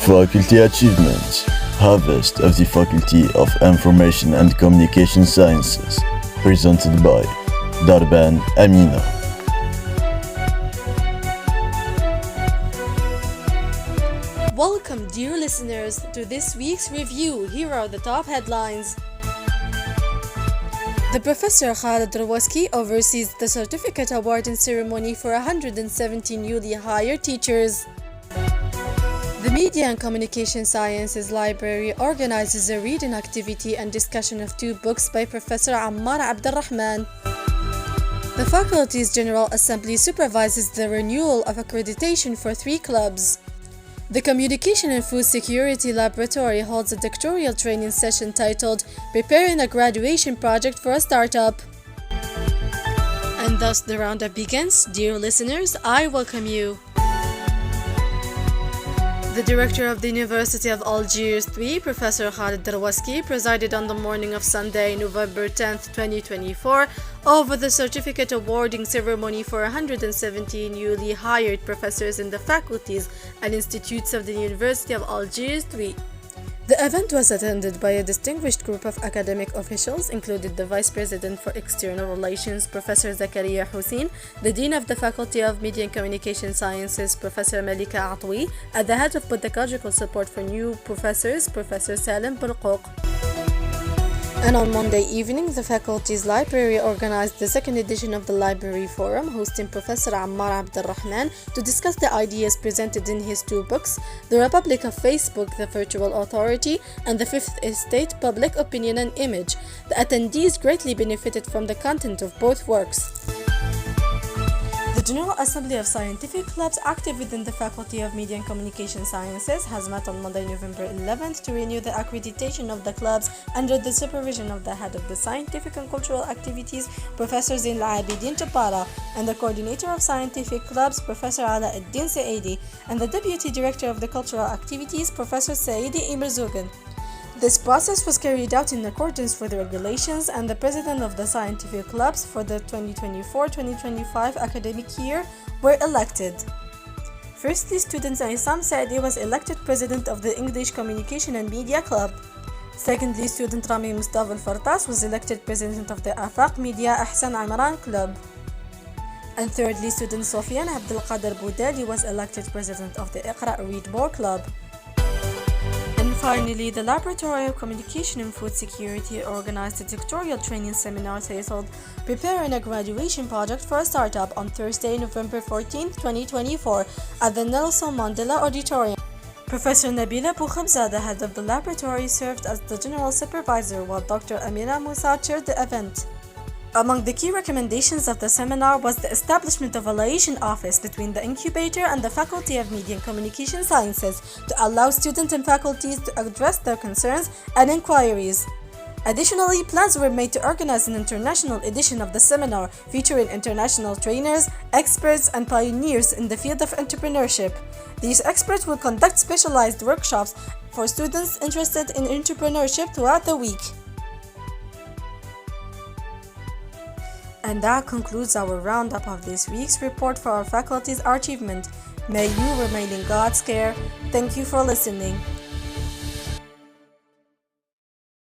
Faculty Achievements, Harvest of the Faculty of Information and Communication Sciences, presented by دربان أمينة. Welcome, dear listeners, to this week's review. Here are the top headlines. The Professor Khalid Rawaski oversees the certificate awarding ceremony for 170 newly hired teachers. The Media and Communication Sciences Library organizes a reading activity and discussion of two books by Professor Ammar Abdulrahman. The Faculty's General Assembly supervises the renewal of accreditation for 3 clubs. The Communication and Food Security Laboratory holds a doctoral training session titled Preparing a Graduation Project for a Startup. And thus the roundup begins. Dear listeners, I welcome you. The director of the University of Algiers III, Professor Khalid Rawaski, presided on the morning of Sunday, November 10, 2024, over the certificate awarding ceremony for 170 newly hired professors in the faculties and institutes of the University of Algiers III. The event was attended by a distinguished group of academic officials, including the Vice President for External Relations, Professor Zakaria Hussein, the Dean of the Faculty of Media and Communication Sciences, Professor Malika Atwi, and the Head of Pedagogical Support for New Professors, Professor Salim Burqoq. And on Monday evening, the faculty's library organized the second edition of the Library Forum, hosting Professor Ammar Abdulrahman to discuss the ideas presented in his 2 books, The Republic of Facebook, The Virtual Authority, and The Fifth Estate, Public Opinion and Image. The attendees greatly benefited from the content of both works. The General Assembly of Scientific Clubs active within the Faculty of Media and Communication Sciences has met on Monday, November 11th to renew the accreditation of the clubs under the supervision of the Head of the Scientific and Cultural Activities, Professor Zain Al-Abidin Jabara, and the Coordinator of Scientific Clubs, Professor Ala Eddin Saidi, and the Deputy Director of the Cultural Activities, Professor Saidi Imerzogan. This process was carried out in accordance with the regulations, and the president of the scientific clubs for the 2024-2025 academic year were elected. Firstly, student Isam Sa'di was elected president of the English Communication and Media Club. Secondly, student Rami Mustafa Al-Fartas was elected president of the Afaq Media Ahsan Amran Club. And thirdly, student Sofian Abdelkader Boudali was elected president of the Iqra Read More Club. And finally, the Laboratory of Communication and Food Security organized a doctoral training seminar titled Preparing a Graduation Project for a Startup on Thursday, November 14, 2024 at the Nelson Mandela Auditorium. Professor Nabila Boukhemzadeh, head of the laboratory, served as the general supervisor, while Dr. Amina Musa chaired the event. Among the key recommendations of the seminar was the establishment of a liaison office between the incubator and the Faculty of Media and Communication Sciences to allow students and faculties to address their concerns and inquiries. Additionally, plans were made to organize an international edition of the seminar featuring international trainers, experts, and pioneers in the field of entrepreneurship. These experts will conduct specialized workshops for students interested in entrepreneurship throughout the week. And that concludes our roundup of this week's report for our faculty's achievement. May you remain in God's care. Thank you for listening.